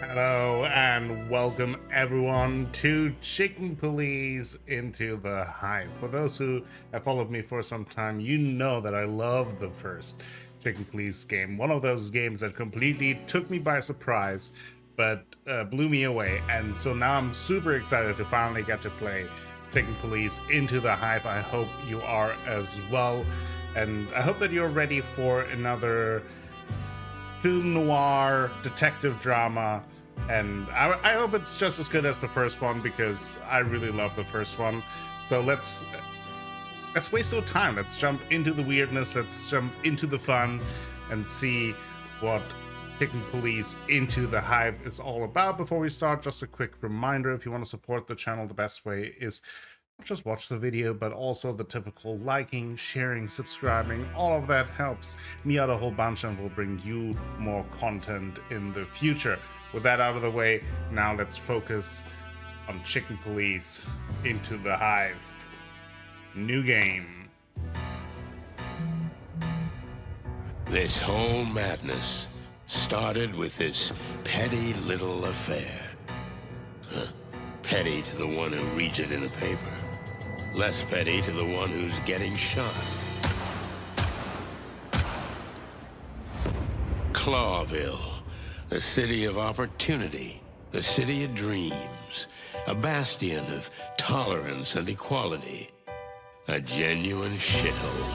Hello and welcome everyone to Chicken Police Into the Hive. For those who have followed me for some time, you know that I love the first Chicken Police game. One of those games that completely took me by surprise, but blew me away. And so now I'm super excited to finally get to play Chicken Police Into the Hive. I hope you are as well. And I hope that you're ready for another film noir detective drama, and I hope it's just as good as the first one because I really love the first one. So let's waste no time. Let's jump into the weirdness. Let's jump into the fun and see what Chicken Police Into the Hive is all about. Before we start, just a quick reminder: if you want to support the channel, the best way is not just watch the video, but also the typical liking, sharing, subscribing. All of that helps me out a whole bunch and will bring you more content in the future. With that out of the way, now let's focus on Chicken Police Into the Hive. New game. This whole madness started with this petty little affair. Petty to the one who reads it in the paper. Less petty to the one who's getting shot. Clawville, the city of opportunity, the city of dreams, a bastion of tolerance and equality, a genuine shithole.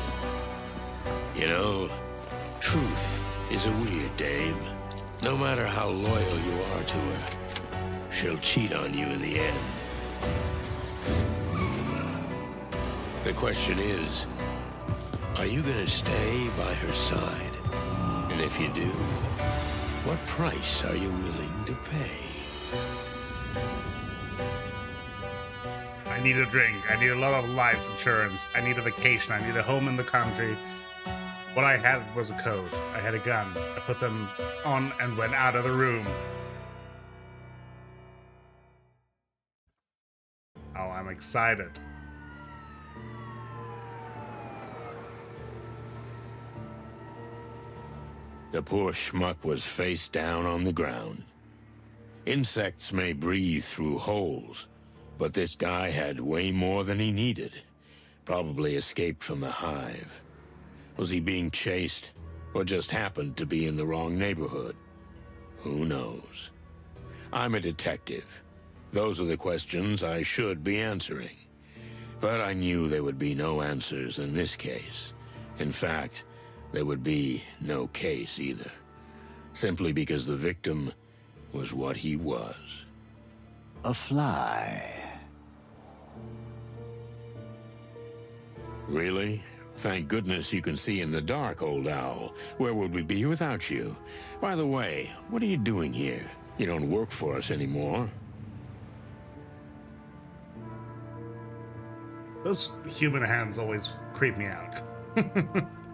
You know, truth is a weird dame. No matter how loyal you are to her, she'll cheat on you in the end. The question is, are you gonna stay by her side? And if you do, what price are you willing to pay? I need a drink. I need a lot of life insurance. I need a vacation. I need a home in the country. What I had was a code. I had a gun. I put them on and went out of the room. Oh, I'm excited. The poor schmuck was face down on the ground. Insects may breathe through holes, but this guy had way more than he needed. Probably escaped from the hive. Was he being chased, or just happened to be in the wrong neighborhood? Who knows? I'm a detective. Those are the questions I should be answering. But I knew there would be no answers in this case. In fact, there would be no case either. Simply because the victim was what he was. A fly. Really? Thank goodness you can see in the dark, old owl. Where would we be without you? By the way, what are you doing here? You don't work for us anymore. Those human hands always creep me out.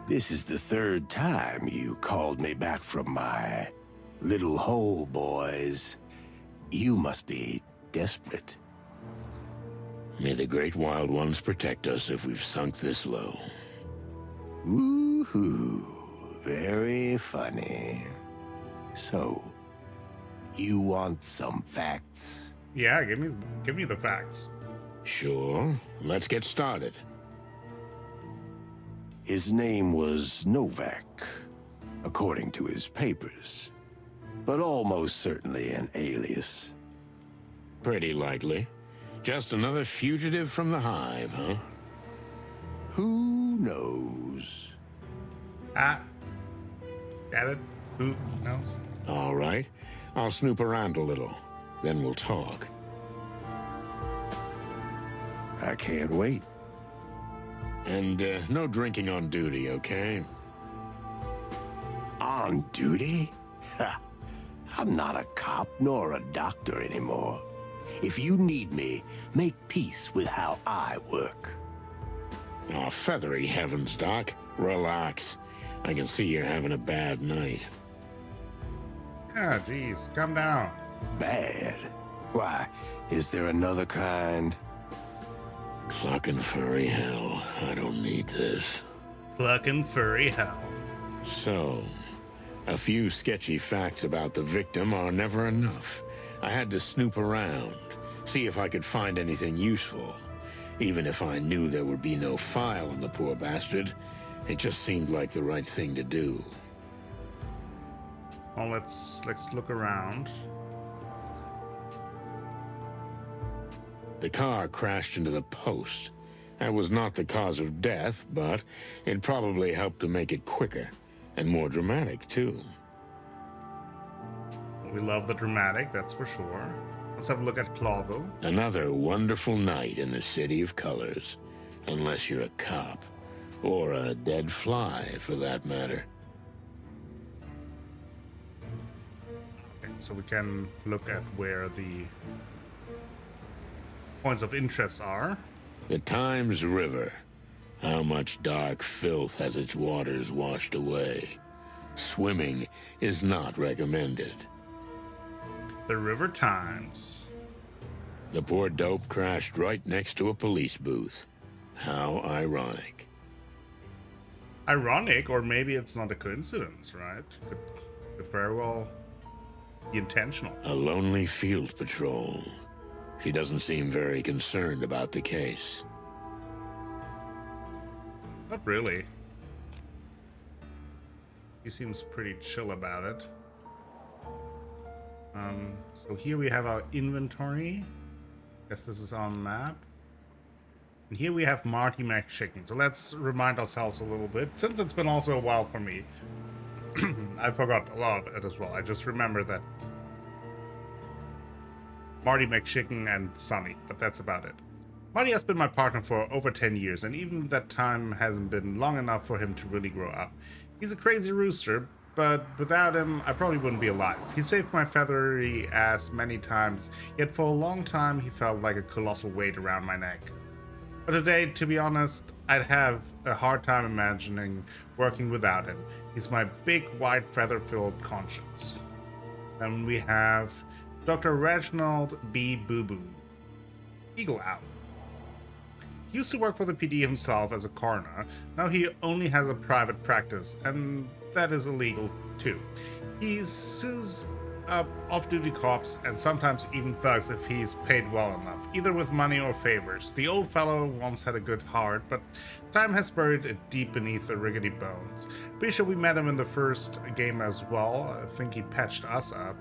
This is the third time you called me back from my little hole, boys. You must be desperate. May the great wild ones protect us if we've sunk this low. Woohoo. Very funny. So, you want some facts? Yeah, give me the facts. Sure. Let's get started. His name was Novak, according to his papers, but almost certainly an alias. Pretty likely. Just another fugitive from the hive, huh? Who knows? Ah, got it? Who knows? All right. I'll snoop around a little. Then we'll talk. I can't wait. And no drinking on duty, okay? On duty? Ha! I'm not a cop nor a doctor anymore. If you need me, make peace with how I work. Oh, feathery heavens, Doc. Relax. I can see you're having a bad night. Yeah, geez, calm down. Bad? Why, is there another kind? Clucking furry hell. I don't need this. Clucking furry hell. So, A few sketchy facts about the victim are never enough. I had to snoop around, see if I could find anything useful. Even if I knew there would be no file on the poor bastard, it just seemed like the right thing to do. Well, let's look around. The car crashed into the post. That was not the cause of death, but it probably helped to make it quicker. And more dramatic, too. We love the dramatic, that's for sure. Let's have a look at Clawville. Another wonderful night in the City of Colors. Unless you're a cop. Or a dead fly, for that matter. Okay, so we can look at where the points of interest are. The Times River. How much dark filth has its waters washed away? Swimming is not recommended. The River Times. The poor dope crashed right next to a police booth. How ironic. Ironic, or maybe it's not a coincidence, right? Could very well be intentional. A lonely field patrol. She doesn't seem very concerned about the case. Not really. He seems pretty chill about it. So here we have our inventory. Guess this is on map. And here we have Marty McChicken. So let's remind ourselves a little bit. Since it's been also a while for me, I forgot a lot of it as well. I just remember that Marty McChicken and Sonny, but that's about it. Marty has been my partner for over 10 years, and even that time hasn't been long enough for him to really grow up. He's a crazy rooster, but without him, I probably wouldn't be alive. He saved my feathery ass many times, yet for a long time he felt like a colossal weight around my neck. But today, to be honest, I'd have a hard time imagining working without him. He's my big, white, feather-filled conscience. Then we have Dr. Reginald B. Boo Boo. Eagle Owl. He used to work for the PD himself as a coroner. Now he only has a private practice, and that is illegal too. He sues up off-duty cops and sometimes even thugs if he's paid well enough, either with money or favors. The old fellow once had a good heart, but time has buried it deep beneath the rickety bones. Pretty sure we met him in the first game as well. I think he patched us up.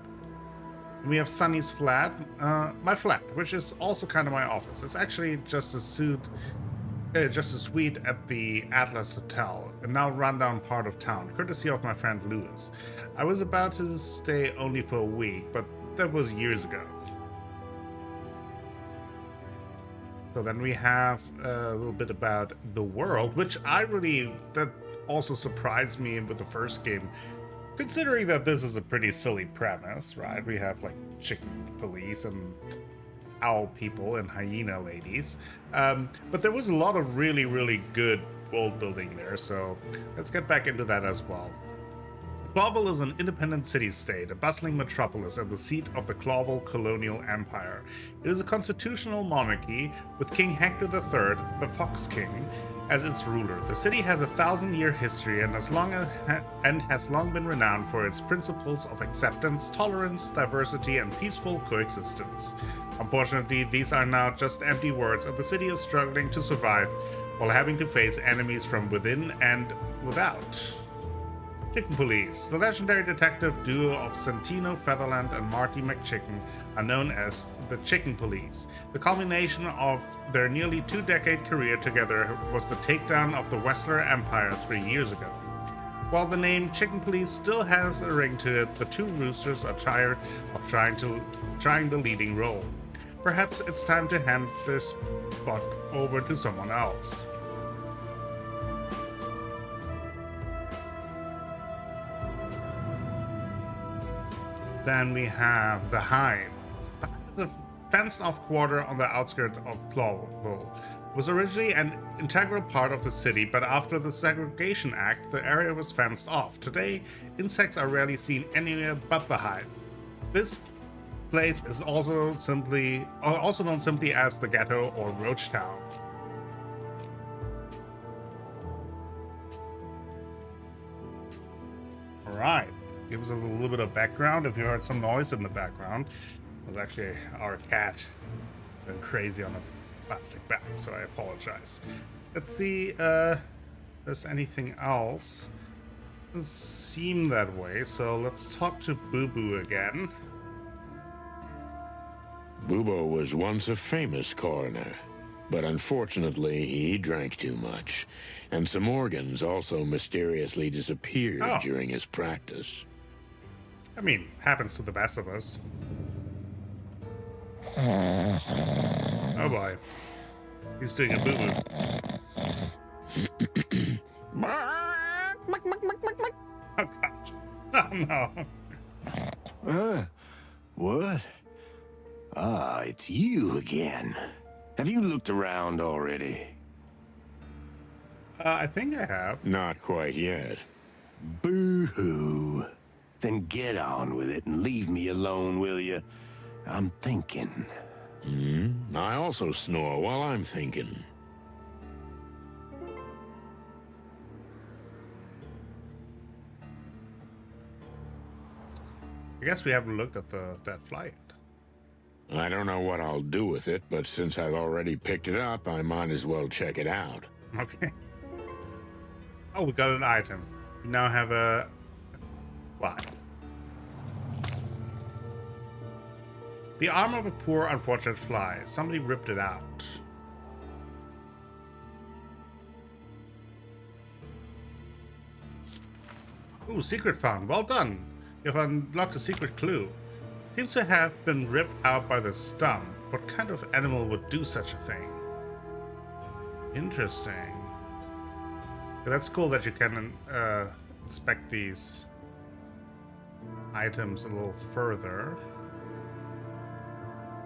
We have Sunny's flat, my flat, which is also kind of my office. It's actually just a suite at the Atlas Hotel, a now rundown part of town, courtesy of my friend Lewis. I was about to stay only for a week, but that was years ago. So then we have a little bit about the world, which that also surprised me with the first game. Considering that this is a pretty silly premise, right? We have like chicken police and owl people and hyena ladies. But there was a lot of really, really good world building there, so let's get back into that as well. Clawville is an independent city-state, a bustling metropolis and the seat of the Clawville colonial empire. It is a constitutional monarchy with King Hector III, the Fox King, as its ruler. The city has a 1,000-year history and has long been renowned for its principles of acceptance, tolerance, diversity, and peaceful coexistence. Unfortunately, these are now just empty words, and the city is struggling to survive while having to face enemies from within and without. Chicken Police. The legendary detective duo of Santino Featherland and Marty McChicken are known as the Chicken Police. The culmination of their nearly 2-decade career together was the takedown of the Westler Empire 3 years ago. While the name Chicken Police still has a ring to it, the two roosters are tired of trying the leading role. Perhaps it's time to hand this spot over to someone else. Then we have the Hive. The fenced-off quarter on the outskirts of Clawville was originally an integral part of the city, but after the Segregation Act, the area was fenced off. Today, insects are rarely seen anywhere but the Hive. This place is also known simply as the Ghetto or Roach Town. All right. give us a little bit of background. If you heard some noise in the background, it was actually our cat going crazy on a plastic bag, so I apologize. Let's see if there's anything else. Doesn't seem that way, so let's talk to Boo Boo again. Bubo was once a famous coroner, but unfortunately he drank too much, and some organs also mysteriously disappeared during his practice. I mean, happens to the best of us. Oh boy. He's doing a boo-boo. Oh god. Oh no. What? Ah, it's you again. Have you looked around already? I think I have. Not quite yet. Boo-hoo. Then get on with it and leave me alone, will you? I'm thinking. I also snore while I'm thinking. I guess we haven't looked at that fly yet. I don't know what I'll do with it, but since I've already picked it up, I might as well check it out. Okay. Oh, we got an item. We now have a fly. The arm of a poor, unfortunate fly. Somebody ripped it out. Ooh, secret found. Well done. You've unlocked a secret clue. Seems to have been ripped out by the stump. What kind of animal would do such a thing? Interesting. Yeah, that's cool that you can inspect these items a little further.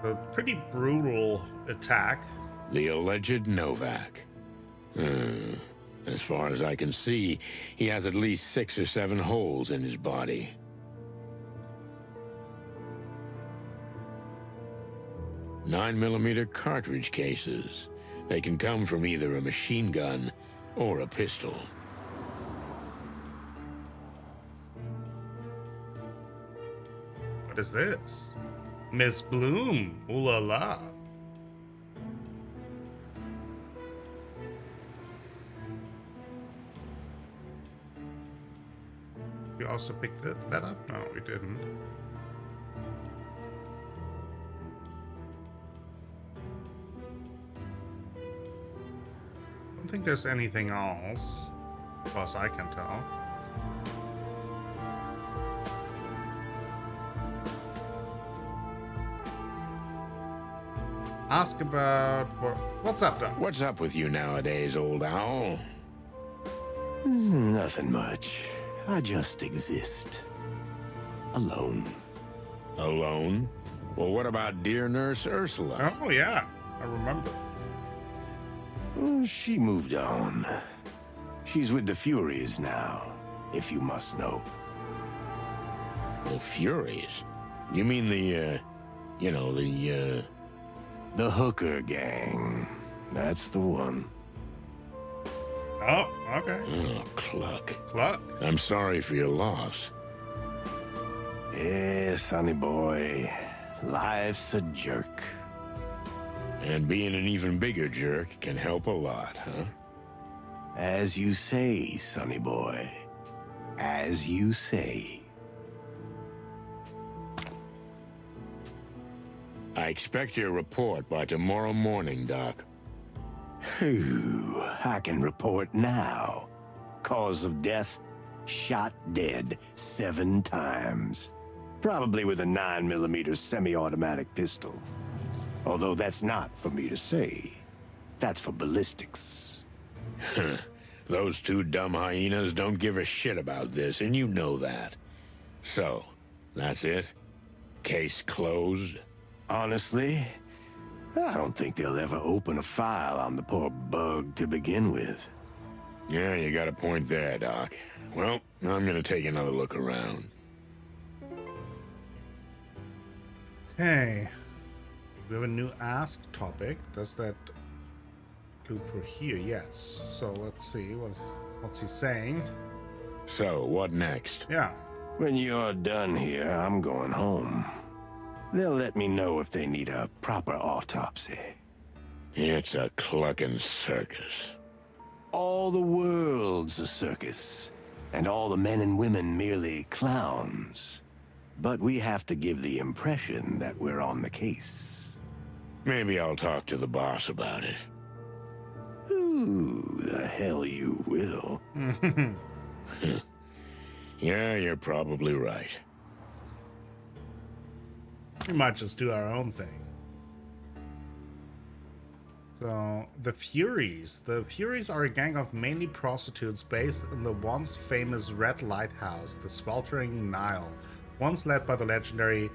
A pretty brutal attack. The alleged Novak. As far as I can see, he has at least 6 or 7 holes in his body. 9mm cartridge cases. They can come from either a machine gun or a pistol. What is this? Miss Bloom. Ooh la la. We also picked that up? No, we didn't. I don't think there's anything else, as far as I can tell. Ask about what's up, Doc? What's up with you nowadays, old owl? Nothing much. I just exist. Alone. Alone? Well, what about dear Nurse Ursula? Oh yeah, I remember. She moved on. She's with the Furies now, if you must know. The Furies? You mean the, The hooker gang. That's the one. Oh, okay. Oh, Cluck. Cluck. I'm sorry for your loss. Yeah, sonny boy. Life's a jerk. And being an even bigger jerk can help a lot, huh? As you say, sonny boy. As you say. I expect your report by tomorrow morning, Doc. Phew, I can report now. Cause of death, shot dead 7 times. Probably with a 9mm semi-automatic pistol. Although that's not for me to say. That's for ballistics. Those 2 dumb hyenas don't give a shit about this, and you know that. So, that's it? Case closed? Honestly, I don't think they'll ever open a file on the poor bug to begin with. Yeah, you got a point there, Doc. Well, I'm gonna take another look around. Okay. We have a new ask topic. Does that include for here? Yes. So let's see what's he saying. So, what next? Yeah. When you're done here, I'm going home. They'll let me know if they need a proper autopsy. It's a clucking circus. All the world's a circus, and all the men and women merely clowns. But we have to give the impression that we're on the case. Maybe I'll talk to the boss about it. Ooh, the hell you will. Yeah, you're probably right. We might just do our own thing. So, the Furies. The Furies are a gang of mainly prostitutes based in the once famous Red Lighthouse, the sweltering Nile, once led by the legendary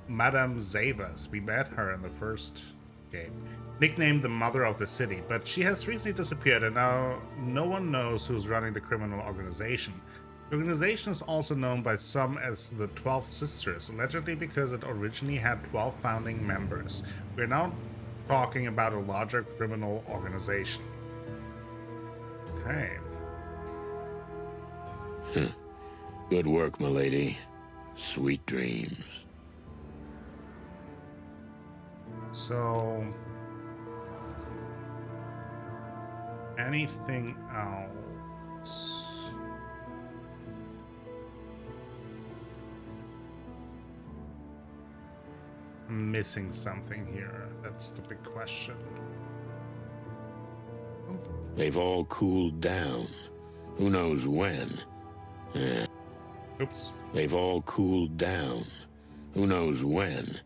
Madame Zavas. We met her in the first game. Nicknamed the Mother of the City, but she has recently disappeared and now no one knows who's running the criminal organization. The organization is also known by some as the 12 Sisters, allegedly because it originally had 12 founding members. We're now talking about a larger criminal organization. Okay. Good work, milady. Sweet dreams. So, anything else? I'm missing something here. That's the big question. They've all cooled down. Who knows when? Oops. They've all cooled down. Who knows when?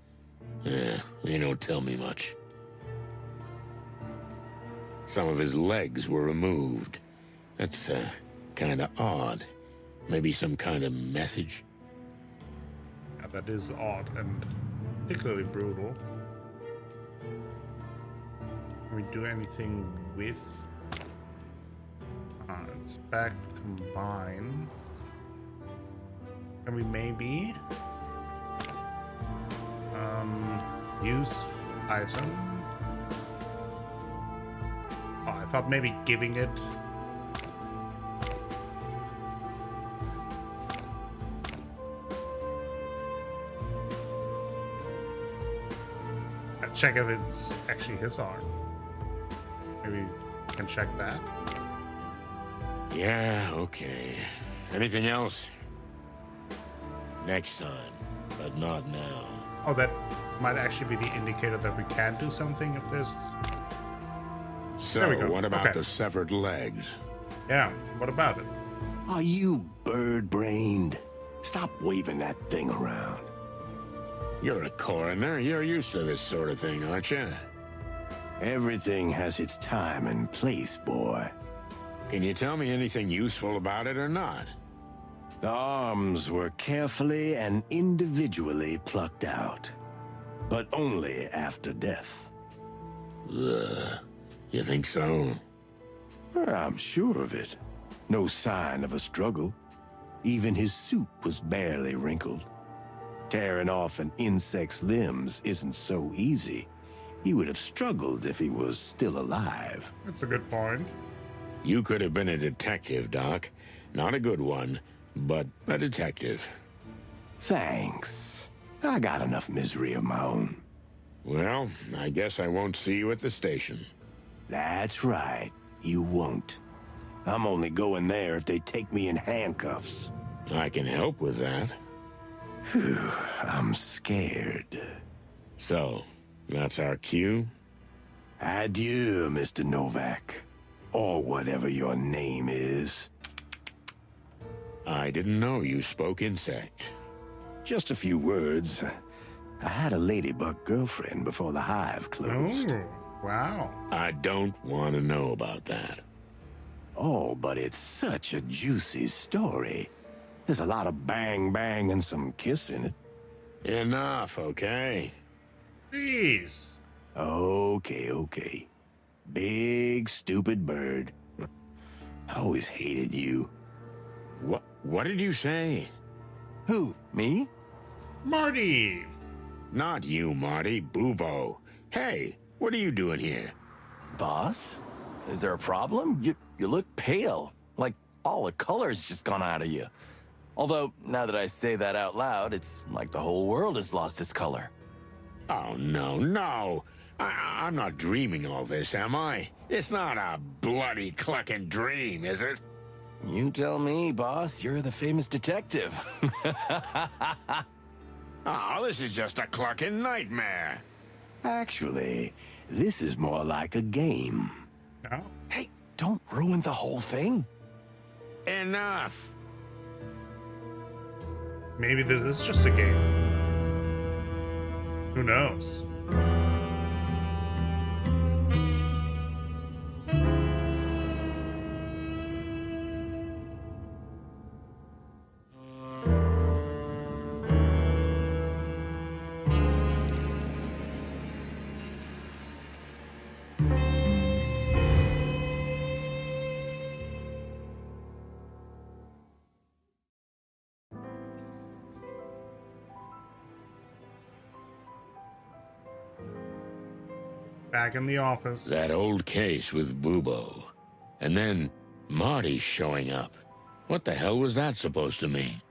They don't tell me much. Some of his legs were removed. That's, kind of odd. Maybe some kind of message? Yeah, that is odd and particularly brutal. Can we do anything with... inspect, combine... Can we maybe... use item? Oh, I thought maybe giving it... Check if it's actually his arm. Maybe we can check that. Yeah, okay. Anything else? Next time, but not now. Oh, that might actually be the indicator that we can do something if there's... So, There we go. what about Okay. the severed legs? Yeah, what about it? Are you bird-brained? Stop waving that thing around. You're a coroner. You're used to this sort of thing, aren't you? Everything has its time and place, boy. Can you tell me anything useful about it or not? The arms were carefully and individually plucked out, but only after death. You think so? I'm sure of it. No sign of a struggle. Even his suit was barely wrinkled. Tearing off an insect's limbs isn't so easy. He would have struggled if he was still alive. That's a good point. You could have been a detective, Doc. Not a good one, but a detective. Thanks. I got enough misery of my own. Well, I guess I won't see you at the station. That's right. You won't. I'm only going there if they take me in handcuffs. I can help with that. Phew, I'm scared. So, that's our cue? Adieu, Mr. Novak. Or whatever your name is. I didn't know you spoke insect. Just a few words. I had a ladybug girlfriend before the hive closed. Oh, wow. I don't want to know about that. Oh, but it's such a juicy story. There's a lot of bang and some kiss in it. Enough, okay? Jeez. Okay. Big, stupid bird. I always hated you. What did you say? Who, me? Marty. Not you, Marty. Bubo. Hey, what are you doing here? Boss? Is there a problem? You look pale. Like all the color's just gone out of you. Although, now that I say that out loud, it's like the whole world has lost its color. Oh, no, no. I'm not dreaming all this, am I? It's not a bloody clucking dream, is it? You tell me, boss. You're the famous detective. Oh, this is just a clucking nightmare. Actually, this is more like a game. No? Hey, don't ruin the whole thing. Enough. Maybe this is just a game. Who knows? Back in the office. That old case with Bubo. And then Marty's showing up. What the hell was that supposed to mean?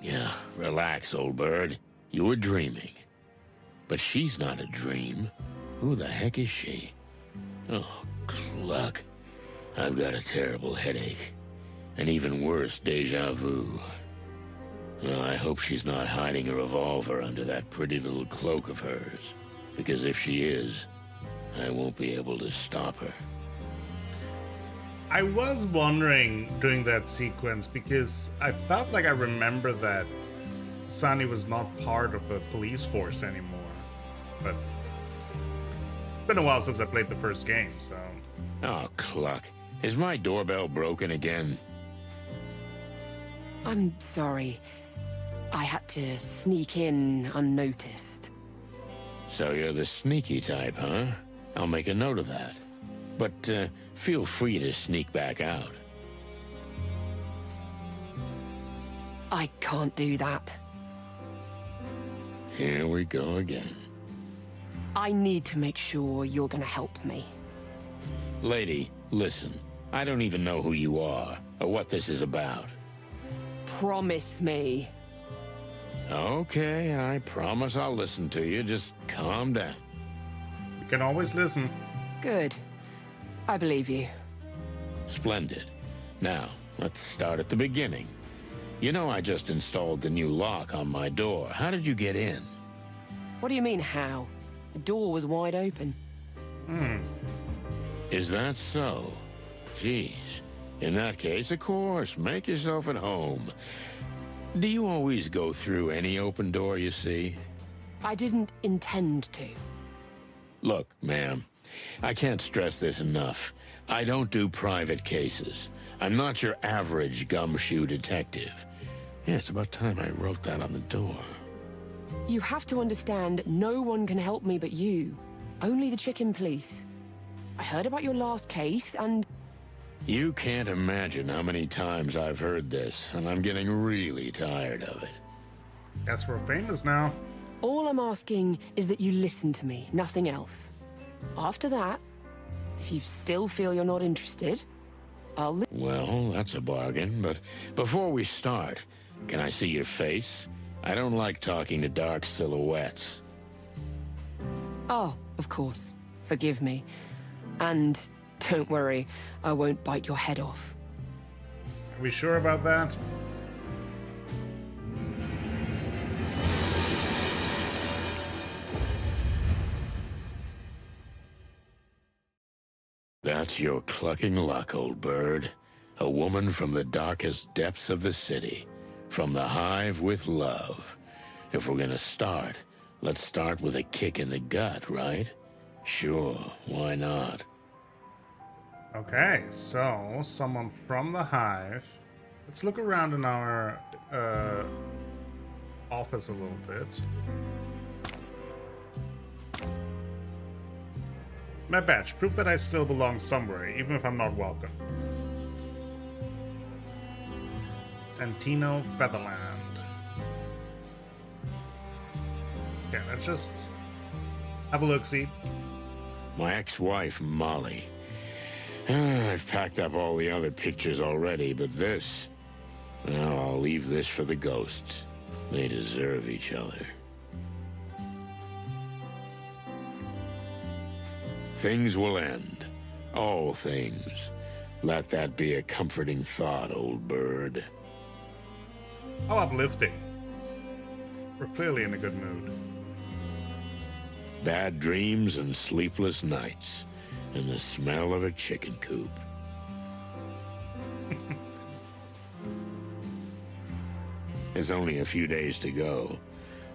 Yeah, relax, old bird. You were dreaming. But she's not a dream. Who the heck is she? Oh, cluck. I've got a terrible headache. And even worse, deja vu. Well, I hope she's not hiding a revolver under that pretty little cloak of hers. Because if she is, I won't be able to stop her. I was wondering during that sequence because I felt like I remember that Sunny was not part of the police force anymore. But it's been a while since I played the first game, so... Oh, cluck. Is my doorbell broken again? I'm sorry. I had to sneak in unnoticed. So you're the sneaky type, huh? I'll make a note of that. But feel free to sneak back out. I can't do that. Here we go again. I need to make sure you're gonna help me. Lady, listen. I don't even know who you are or what this is about. Promise me. Okay, I promise I'll listen to you. Just calm down. You can always listen. Good. I believe you. Splendid. Now, let's start at the beginning. You know I just installed the new lock on my door. How did you get in? What do you mean, how? The door was wide open. Is that so? Jeez. In that case, of course, make yourself at home. Do you always go through any open door you see? I didn't intend to. Look, ma'am, I can't stress this enough. I don't do private cases. I'm not your average gumshoe detective. Yeah, it's about time I wrote that on the door. You have to understand, no one can help me but you. Only the chicken police. I heard about your last case, and... You can't imagine how many times I've heard this, and I'm getting really tired of it. Guess we're famous now. all I'm asking is that you listen to me, nothing else. After that, if you still feel you're not interested, I'll... Well, that's a bargain, but before we start, can I see your face? I don't like talking to dark silhouettes. Oh, of course. Forgive me. And don't worry, I won't bite your head off. Are we sure about that? That's your clucking luck, old bird. A woman from the darkest depths of the city. From the Hive with love. If we're gonna start, let's start with a kick in the gut, right? Sure, why not? Okay, so someone from the Hive. Let's look around in our office a little bit. My badge, proof that I still belong somewhere, even if I'm not welcome. Santino Featherland. Okay, let's just have a look-see. My ex-wife, Molly. I've packed up all the other pictures already, but this... Now I'll leave this for the ghosts. They deserve each other. Things will end. All things. Let that be a comforting thought, old bird. How uplifting. We're clearly in a good mood. Bad dreams and sleepless nights, and the smell of a chicken coop. There's only a few days to go.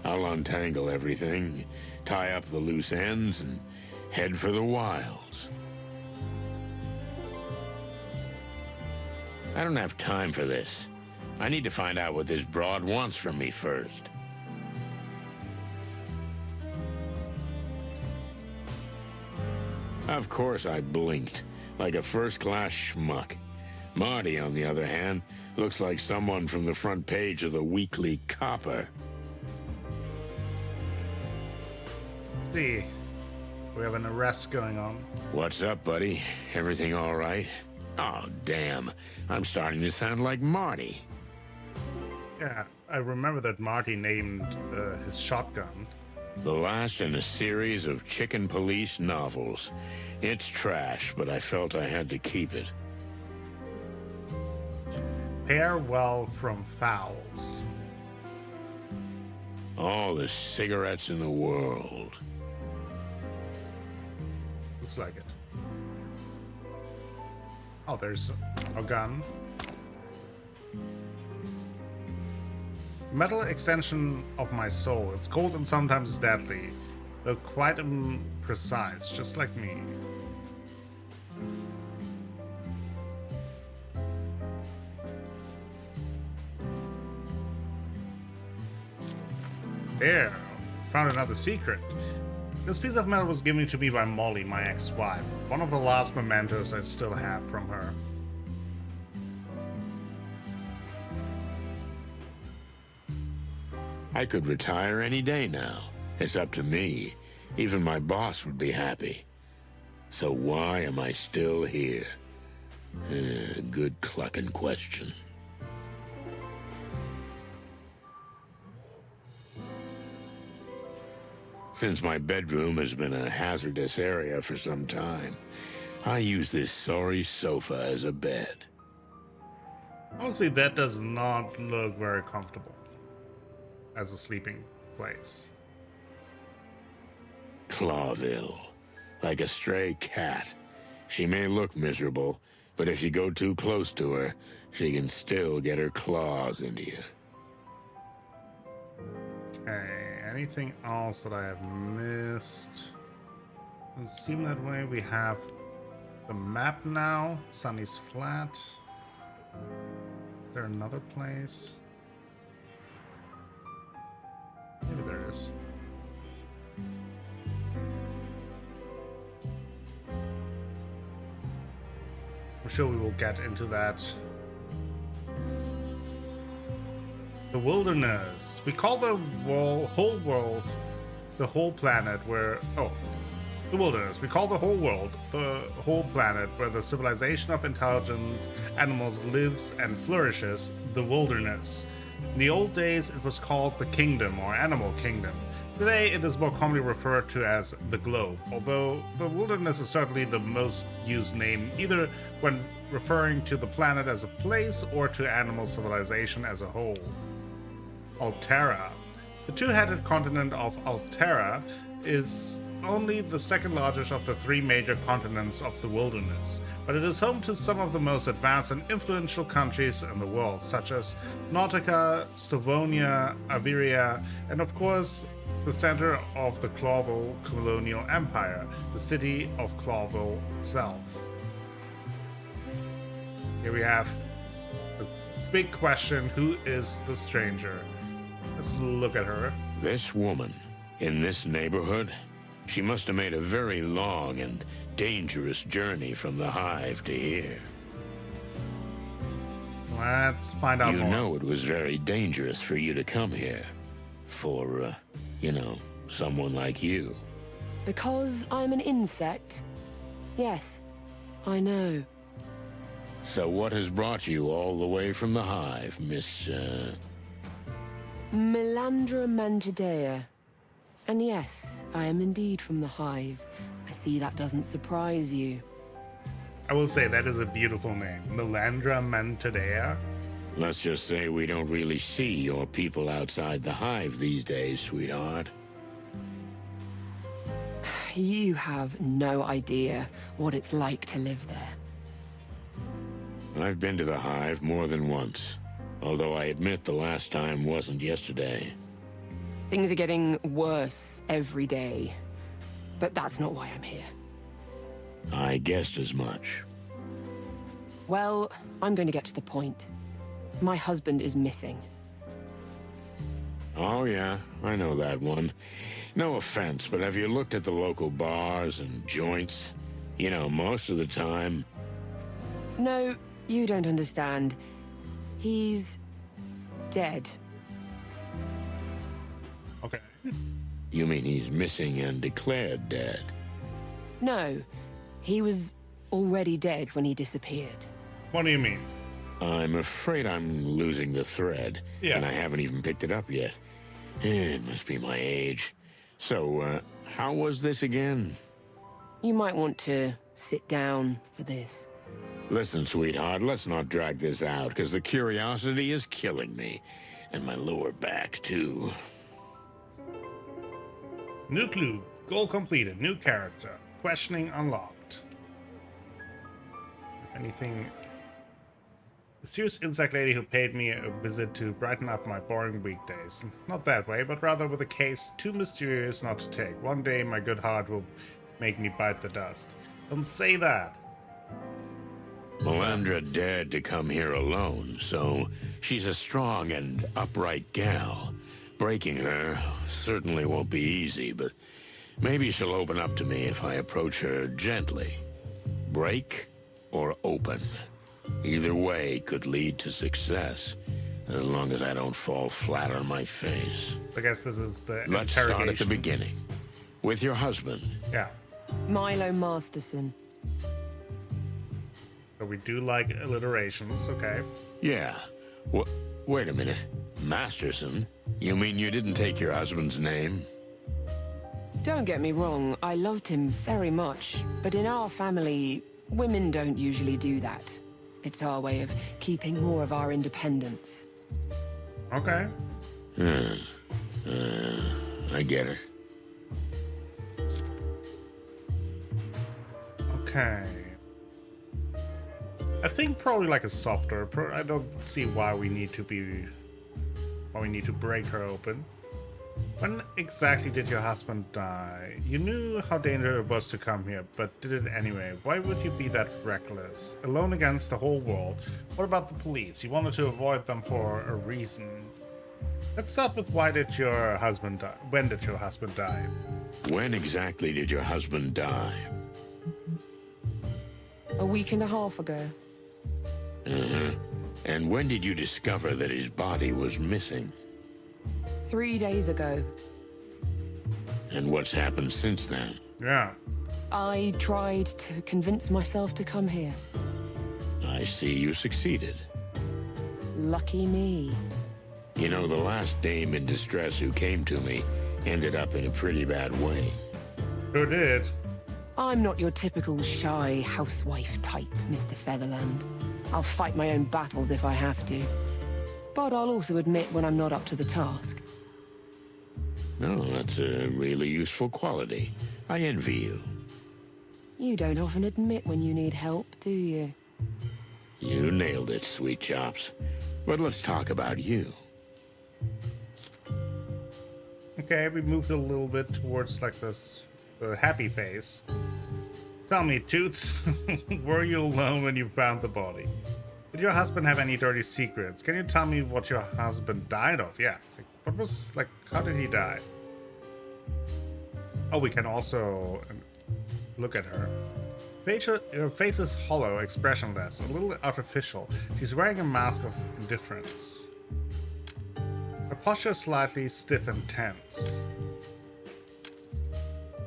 I'll untangle everything, tie up the loose ends, and head for the wilds. I don't have time for this. I need to find out what this broad wants from me first. Of course I blinked, like a first-class schmuck. Marty, on the other hand, looks like someone from the front page of the Weekly Copper. Let's see. We have an arrest going on. What's up, buddy? Everything all right? Oh, damn. I'm starting to sound like Marty. Yeah, I remember that Marty named his shotgun. The last in a series of Chicken Police novels. It's trash, but I felt I had to keep it. Pair well from fowls. All the cigarettes in the world. Looks like it. Oh, there's a gun. Metal extension of my soul. It's cold and sometimes deadly, though quite imprecise, just like me. There, found another secret. This piece of metal was given to me by Molly, my ex-wife. One of the last mementos I still have from her. I could retire any day now. It's up to me. Even my boss would be happy. So why am I still here? Good clucking question. Since my bedroom has been a hazardous area for some time, I use this sorry sofa as a bed. Honestly, that does not look very comfortable as a sleeping place. Clawville. Like a stray cat. She may look miserable, but if you go too close to her, she can still get her claws into you. Okay, anything else that I have missed? Doesn't seem that way. We have the map now. Sunny's Flat. Is there another place? Maybe there is. I'm sure we will get into that. The wilderness. We call the whole world, the whole planet where... Oh, the wilderness. We call the whole world, the whole planet where the civilization of intelligent animals lives and flourishes, the wilderness. In the old days, it was called the kingdom or animal kingdom. Today, it is more commonly referred to as the globe, although the wilderness is certainly the most used name, either when referring to the planet as a place or to animal civilization as a whole. Altera. The two-headed continent of Altera is only the second largest of the three major continents of the wilderness, but it is home to some of the most advanced and influential countries in the world, such as Nautica, Slavonia, Iberia, and of course, the center of the Clawville colonial empire, the city of Clawville itself. Here we have the big question, who is the stranger? Let's look at her. This woman, in this neighborhood, she must have made a very long and dangerous journey from the Hive to here. Let's find out more. You know it was very dangerous for you to come here. For, you know, someone like you. Because I'm an insect? Yes, I know. So what has brought you all the way from the Hive, Miss, Melandra Mantadea. And yes, I am indeed from the Hive. I see that doesn't surprise you. I will say that is a beautiful name. Melandra Mantadea. Let's just say we don't really see your people outside the Hive these days, sweetheart. You have no idea what it's like to live there. I've been to the Hive more than once, although I admit the last time wasn't yesterday. Things are getting worse every day. But that's not why I'm here. I guessed as much. Well, I'm going to get to the point. My husband is missing. Oh yeah, I know that one. No offense, but have you looked at the local bars and joints? You know, most of the time... No, you don't understand. He's dead. Okay. You mean he's missing and declared dead? No, he was already dead when he disappeared. What do you mean? I'm afraid I'm losing the thread, Yeah. and I haven't even picked it up yet. It must be my age. So, how was this again? You might want to sit down for this. Listen, sweetheart, let's not drag this out, because the curiosity is killing me. And my lower back, too. New clue. Goal completed. New character. Questioning unlocked. Anything... A serious insect lady who paid me a visit to brighten up my boring weekdays. Not that way, but rather with a case too mysterious not to take. One day my good heart will make me bite the dust. Don't say that. Melandra dared to come here alone, so she's a strong and upright gal. Breaking her certainly won't be easy, but maybe she'll open up to me if I approach her gently. Break or open. Either way could lead to success, as long as I don't fall flat on my face. I guess this is the Let's start at the interrogation. beginning. With your husband. Yeah. Milo Masterson. So we do like alliterations, okay. Yeah. Wait a minute. Masterson? You mean you didn't take your husband's name? Don't get me wrong, I loved him very much. But in our family, women don't usually do that. It's our way of keeping more of our independence. Okay. I get it. Okay. I think probably like a softer. I don't see why we need to break her open. When exactly did your husband die? You knew how dangerous it was to come here, but did it anyway. Why would you be that reckless? Alone against the whole world. What about the police? You wanted to avoid them for a reason. Let's start with why did your husband die? When did your husband die? When exactly did your husband die? A week and a half ago. And when did you discover that his body was missing? 3 days ago. And what's happened since then? Yeah. I tried to convince myself to come here. I see you succeeded. Lucky me. You know, the last dame in distress who came to me ended up in a pretty bad way. Sure did. I'm not your typical shy housewife type, Mr. Featherland. I'll fight my own battles if I have to. But I'll also admit when I'm not up to the task. Oh, that's a really useful quality. I envy you. You don't often admit when you need help, do you? You nailed it, sweet chops. But let's talk about you. Okay, we moved a little bit towards like this happy face. Tell me, Toots, were you alone when you found the body? Did your husband have any dirty secrets? Can you tell me what your husband died of? Yeah. What was, like, how did he die? Oh, we can also look at her. Her face is hollow, expressionless, a little artificial. She's wearing a mask of indifference. Her posture is slightly stiff and tense.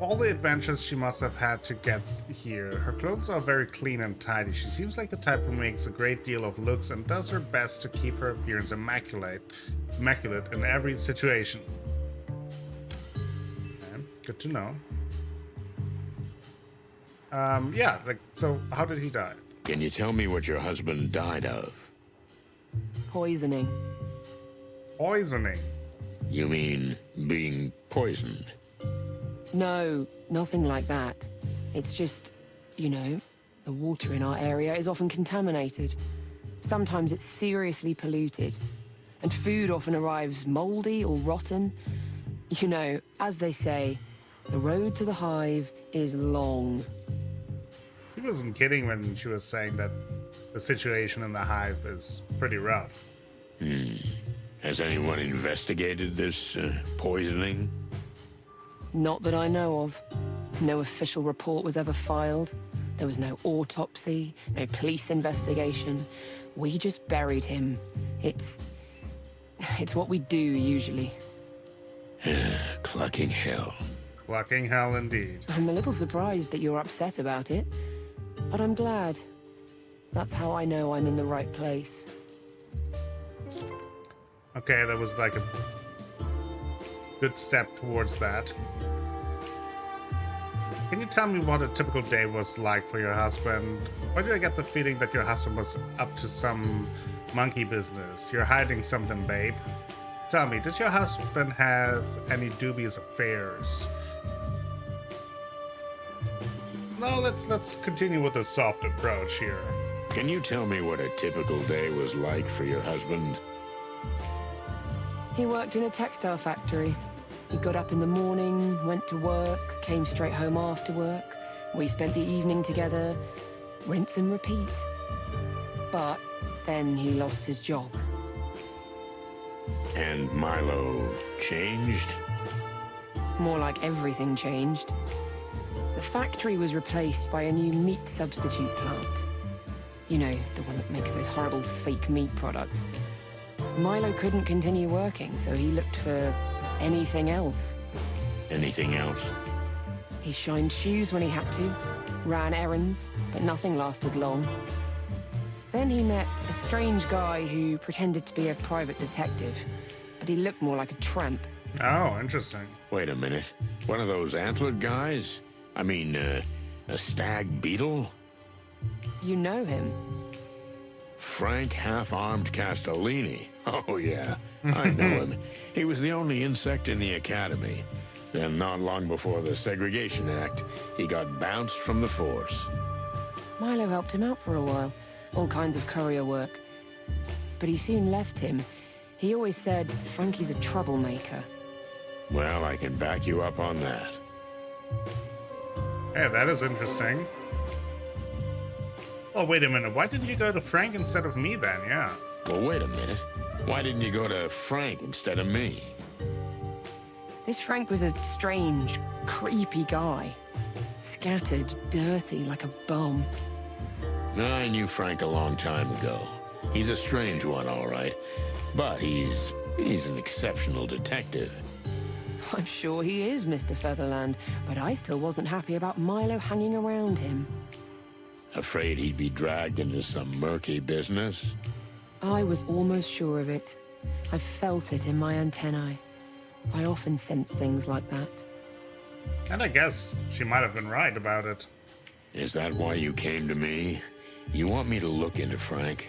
All the adventures she must have had to get here. Her clothes are very clean and tidy. She seems like the type who makes a great deal of looks and does her best to keep her appearance immaculate in every situation. Okay, good to know. Yeah, like, so how did he die? Can you tell me what your husband died of? Poisoning. Poisoning. You mean being poisoned? No, nothing like that. It's just, you know, the water in our area is often contaminated. Sometimes it's seriously polluted. And food often arrives moldy or rotten. You know, as they say, the road to the hive is long. She wasn't kidding when she was saying that the situation in the hive is pretty rough. Has anyone investigated this poisoning? Not that I know of. No official report was ever filed. There was no autopsy, no police investigation. We just buried him. It's what we do usually. Clucking hell. Clucking hell indeed. I'm a little surprised that you're upset about it, but I'm glad. That's how I know I'm in the right place. Okay, that was like a good step towards that. Can you tell me what a typical day was like for your husband? Why do I get the feeling that your husband was up to some monkey business? You're hiding something, babe. Tell me, did your husband have any dubious affairs? No, let's continue with a soft approach here. Can you tell me what a typical day was like for your husband? He worked in a textile factory. He got up in the morning, went to work, came straight home after work. We spent the evening together, rinse and repeat. But then he lost his job. And Milo changed? More like everything changed. The factory was replaced by a new meat substitute plant. You know, the one that makes those horrible fake meat products. Milo couldn't continue working, so he looked for anything else. Anything else? He shined shoes when he had to, ran errands, but nothing lasted long. Then he met a strange guy who pretended to be a private detective, but he looked more like a tramp. Oh, interesting. Wait a minute. One of those antlered guys? I mean, a stag beetle? You know him? Frank Half-Armed Castellini. Oh, yeah. I know him. He was the only insect in the academy. Then, not long before the Segregation Act, he got bounced from the force. Milo helped him out for a while, all kinds of courier work. But he soon left him. He always said Frankie's a troublemaker. Well, I can back you up on that. Hey, that is interesting. Oh, wait a minute. Why didn't you go to Frank instead of me then? Yeah. Well, wait a minute. Why didn't you go to Frank instead of me? This Frank was a strange, creepy guy. Scattered, dirty, like a bum. I knew Frank a long time ago. He's a strange one, all right. But he's an exceptional detective. I'm sure he is, Mr. Featherland, but I still wasn't happy about Milo hanging around him. Afraid he'd be dragged into some murky business? I was almost sure of it. I felt it in my antennae. I often sense things like that. And I guess she might have been right about it. Is that why you came to me? You want me to look into Frank?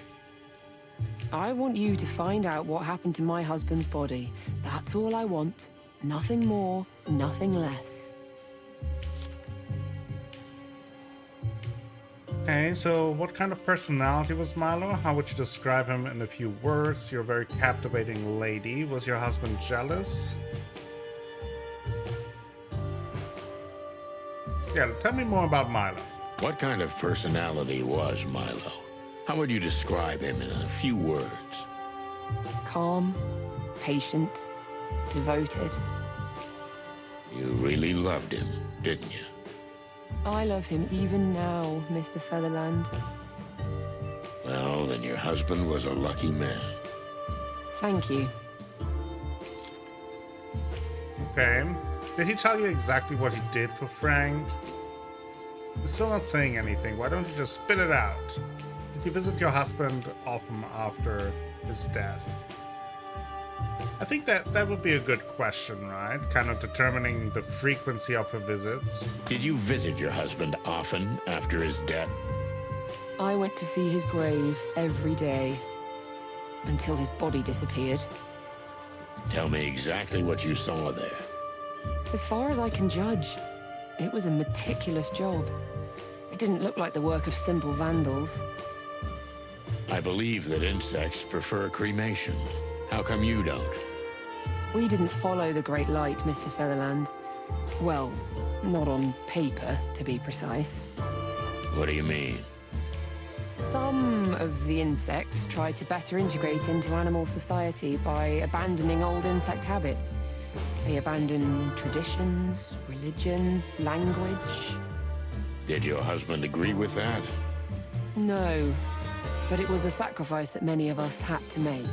I want you to find out what happened to my husband's body. That's all I want. Nothing more, nothing less. Okay, so what kind of personality was Milo? How would you describe him in a few words? You're a very captivating lady. Was your husband jealous? Yeah, tell me more about Milo. What kind of personality was Milo? How would you describe him in a few words? Calm, patient, devoted. You really loved him, didn't you? I love him even now, Mr. Featherland. Well, then your husband was a lucky man. Thank you. Okay. Did he tell you exactly what he did for Frank? You're still not saying anything. Why don't you just spit it out? Did you visit your husband often after his death? I think that would be a good question, right? Kind of determining the frequency of her visits. Did you visit your husband often after his death? I went to see his grave every day until his body disappeared. Tell me exactly what you saw there. As far as I can judge, it was a meticulous job. It didn't look like the work of simple vandals. I believe that insects prefer cremation. How come you don't? We didn't follow the Great Light, Mr. Featherland. Well, not on paper, to be precise. What do you mean? Some of the insects try to better integrate into animal society by abandoning old insect habits. They abandon traditions, religion, language. Did your husband agree with that? No, but it was a sacrifice that many of us had to make.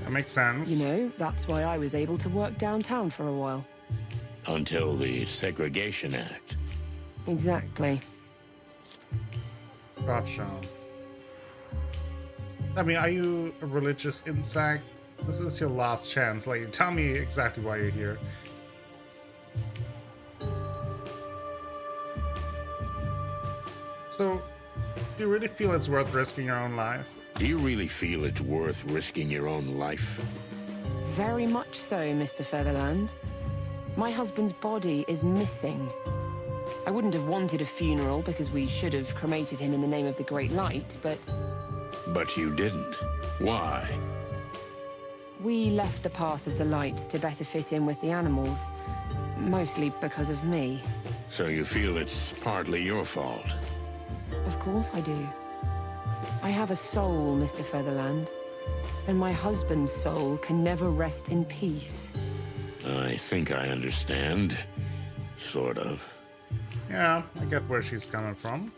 That makes sense. You know, that's why I was able to work downtown for a while. Until the Segregation Act. Exactly. Gotcha. I mean, are you a religious insect? This is your last chance. Like, tell me exactly why you're here. So, do you really feel it's worth risking your own life? Do you really feel it's worth risking your own life? Very much so, Mr. Featherland. My husband's body is missing. I wouldn't have wanted a funeral because we should have cremated him in the name of the Great Light, but... But you didn't. Why? We left the path of the light to better fit in with the animals. Mostly because of me. So you feel it's partly your fault? Of course I do. I have a soul, Mr. Featherland. And my husband's soul can never rest in peace. I think I understand. Sort of. Yeah, I get where she's coming from.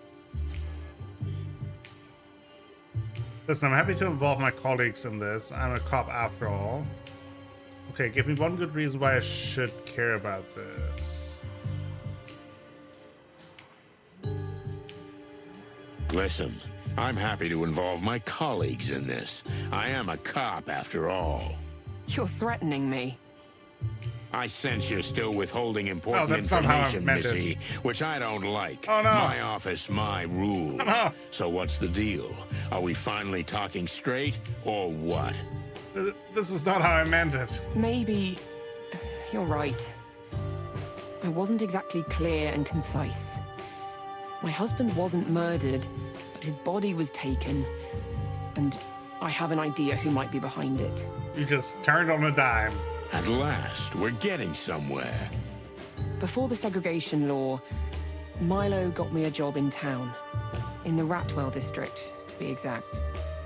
Listen, I'm happy to involve my colleagues in this. I'm a cop after all. Okay, give me one good reason why I should care about this. Listen, I'm happy to involve my colleagues in this. I am a cop after all. You're threatening me. I sense you're still withholding important that's not how I information, meant it. Missy, which I don't like. Oh, no. My office, my rules. no. So what's the deal? Are we finally talking straight, or what? This is not how I meant it. Maybe... You're right. I wasn't exactly clear and concise. My husband wasn't murdered, but his body was taken. And I have an idea who might be behind it. You just turned on a dime. At last, we're getting somewhere. Before the segregation law, Milo got me a job in town. In the Ratwell district, to be exact.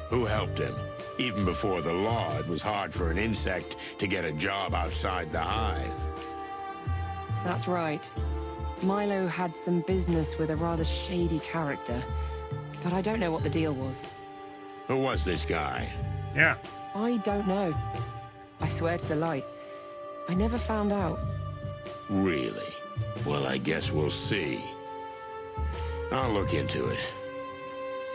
Who helped him? Even before the law, it was hard for an insect to get a job outside the hive. That's right. Milo had some business with a rather shady character, but I don't know what the deal was. Who was this guy? Yeah. I don't know. I swear to the light. I never found out. Really? Well, I guess we'll see. I'll look into it.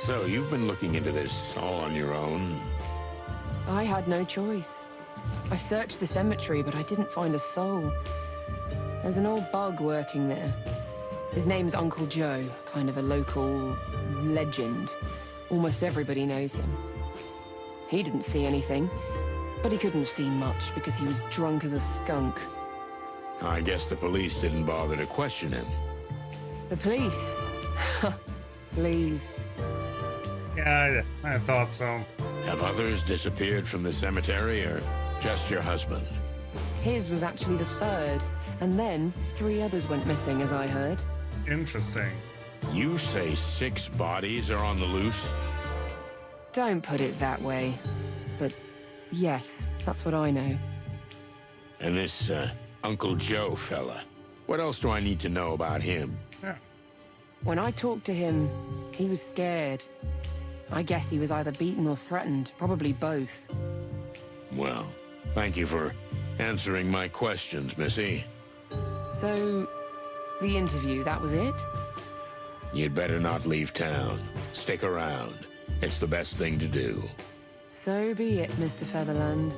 So, you've been looking into this all on your own? I had no choice. I searched the cemetery, but I didn't find a soul. There's an old bug working there. His name's Uncle Joe, kind of a local legend. Almost everybody knows him. He didn't see anything, but he couldn't have seen much because he was drunk as a skunk. I guess the police didn't bother to question him. The police? Please. Yeah, I thought so. Have others disappeared from the cemetery, or just your husband? His was actually the third, and then 3 others went missing, as I heard. Interesting. You say 6 bodies are on the loose? Don't put it that way. But yes, that's what I know. And this, Uncle Joe fella, what else do I need to know about him? Yeah. When I talked to him, he was scared. I guess he was either beaten or threatened, probably both. Well, thank you for answering my questions, Missy. So, the interview, that was it? You'd better not leave town. Stick around. It's the best thing to do. So be it, Mr. Featherland.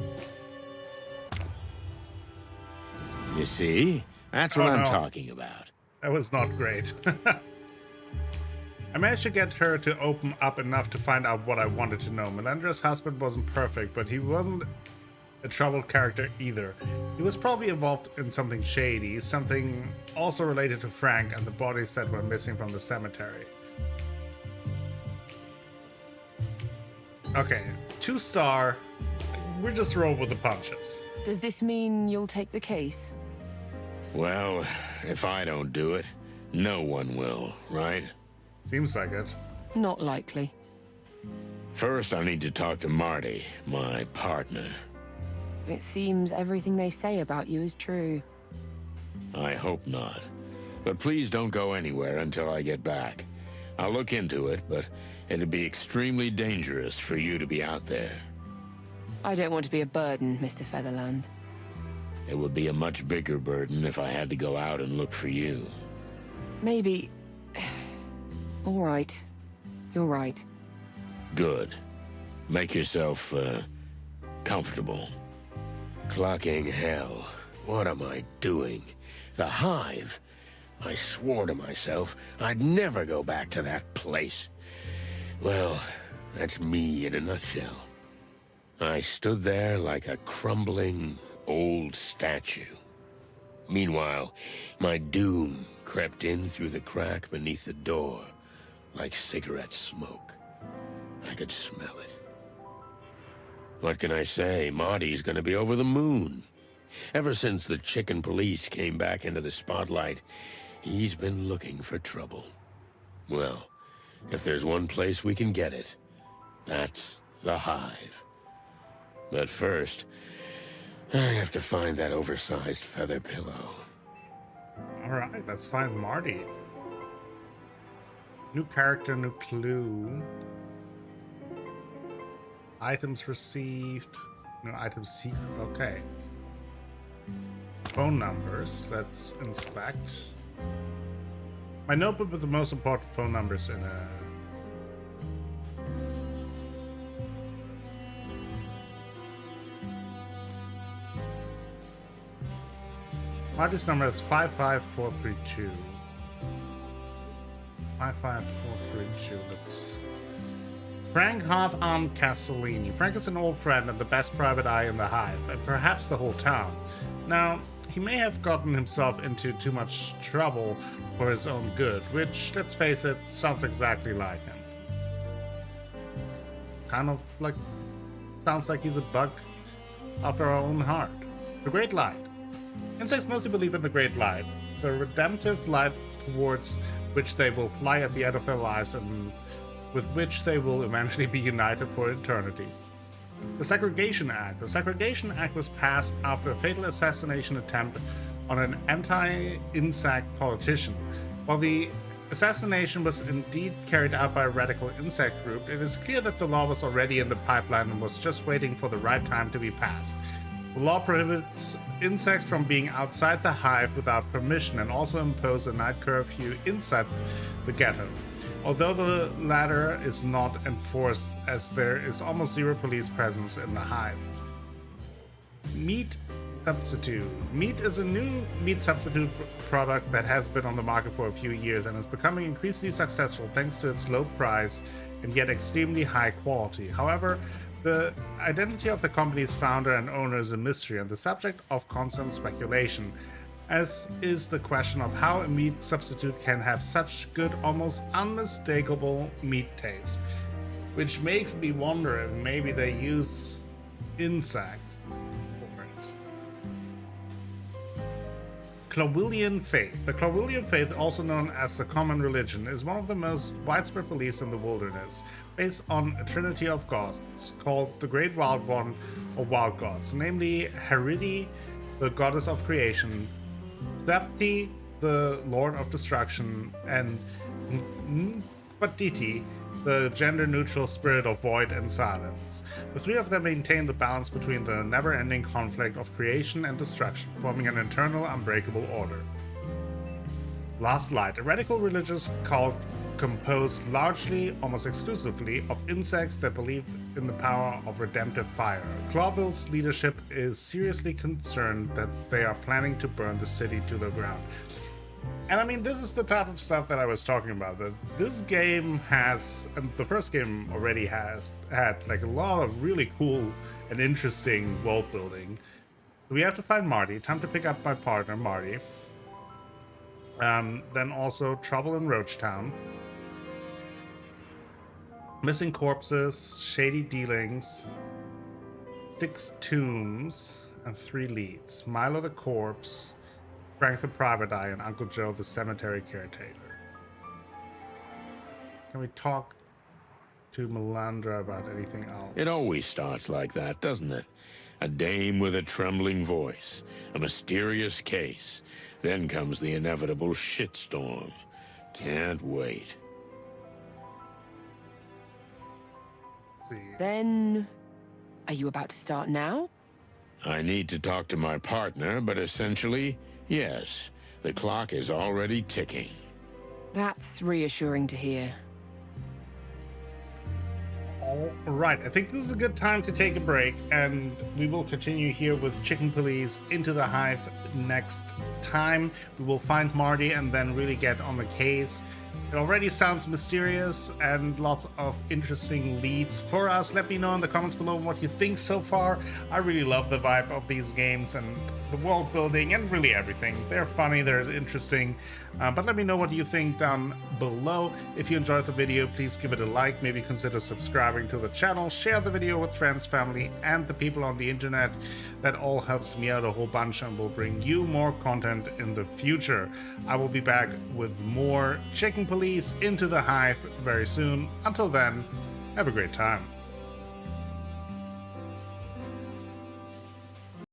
You see? That's what Oh, I'm no. talking about. That was not great. I managed to get her to open up enough to find out what I wanted to know. Melandra's husband wasn't perfect, but he wasn't a troubled character either. He was probably involved in something shady, something also related to Frank and the bodies that were missing from the cemetery. Okay, 2-star. We just roll with the punches. Does this mean you'll take the case? Well, if I don't do it, no one will, right? Seems like it. Not likely. First, I need to talk to Marty, my partner. It seems everything they say about you is true. I hope not. But please don't go anywhere until I get back. I'll look into it, but it'd be extremely dangerous for you to be out there. I don't want to be a burden, Mr. Featherland. It would be a much bigger burden if I had to go out and look for you. Maybe... All right. You're right. Good. Make yourself, comfortable. Clucking hell. What am I doing? The Hive? I swore to myself I'd never go back to that place. Well, that's me in a nutshell. I stood there like a crumbling old statue. Meanwhile, my doom crept in through the crack beneath the door like cigarette smoke. I could smell it. What can I say? Marty's gonna be over the moon. Ever since the chicken police came back into the spotlight, he's been looking for trouble. Well, if there's one place we can get it, that's the Hive. But first, I have to find that oversized feather pillow. Alright, let's find Marty. New character, new clue. Items received. New items secret. Okay. Phone numbers. Let's inspect. My notebook with the most important phone numbers in a... Marty's number is 55432. 55432. Let's... Frank Half-Armed Castellini. Frank is an old friend and the best private eye in the Hive, and perhaps the whole town. Now, he may have gotten himself into too much trouble for his own good, which, let's face it, sounds exactly like him. Kind of like... sounds like he's a bug after our own heart. The Great Light. Insects mostly believe in the Great Light, the redemptive light towards which they will fly at the end of their lives and with which they will eventually be united for eternity. The Segregation Act. The Segregation Act was passed after a fatal assassination attempt on an anti-insect politician. While the assassination was indeed carried out by a radical insect group, it is clear that the law was already in the pipeline and was just waiting for the right time to be passed. The law prohibits insects from being outside the hive without permission and also imposes a night curfew inside the ghetto. Although the latter is not enforced, as there is almost zero police presence in the hive. Meat substitute. Meat is a new meat substitute product that has been on the market for a few years and is becoming increasingly successful thanks to its low price and yet extremely high quality. However, the identity of the company's founder and owner is a mystery and the subject of constant speculation, as is the question of how a meat substitute can have such good, almost unmistakable meat taste. Which makes me wonder if maybe they use insects for it. Clowillian faith. The Clowillian faith, also known as the common religion, is one of the most widespread beliefs in the wilderness, based on a trinity of gods called the Great Wild One or Wild Gods, namely Heridi, the goddess of creation, Thepti, the lord of destruction, and Mpatiti, the gender-neutral spirit of void and silence. The three of them maintain the balance between the never-ending conflict of creation and destruction, forming an eternal, unbreakable order. Last Light, a radical religious cult composed largely, almost exclusively, of insects that believe in the power of redemptive fire. Clawville's leadership is seriously concerned that they are planning to burn the city to the ground. And I mean, this is the type of stuff that I was talking about. That this game has, and the first game already has had like a lot of really cool and interesting world building. We have to find Marty. Time to pick up my partner, Marty. Then also Trouble in Roachtown. Missing corpses, shady dealings, 6 tombs, and 3 leads. Milo the corpse, Frank the private eye, and Uncle Joe the cemetery caretaker. Can we talk to Melandra about anything else? It always starts like that, doesn't it? A dame with a trembling voice, a mysterious case. Then comes the inevitable shitstorm. Can't wait. Let's see. Then, are you about to start now? I need to talk to my partner, but essentially, yes. The clock is already ticking. That's reassuring to hear. All right, I think this is a good time to take a break, and we will continue here with Chicken Police Into the Hive next time. We will find Marty and then really get on the case. It already sounds mysterious and lots of interesting leads for us. Let me know in the comments below what you think so far. I really love the vibe of these games and the world building and really everything. They're funny, they're interesting, but let me know what you think down below. If you enjoyed the video, please give it a like, maybe consider subscribing to the channel, share the video with friends, family, and the people on the internet. That all helps me out a whole bunch and will bring you more content in the future. I will be back with more Chicken Police Into the Hive very soon. Until then, have a great time.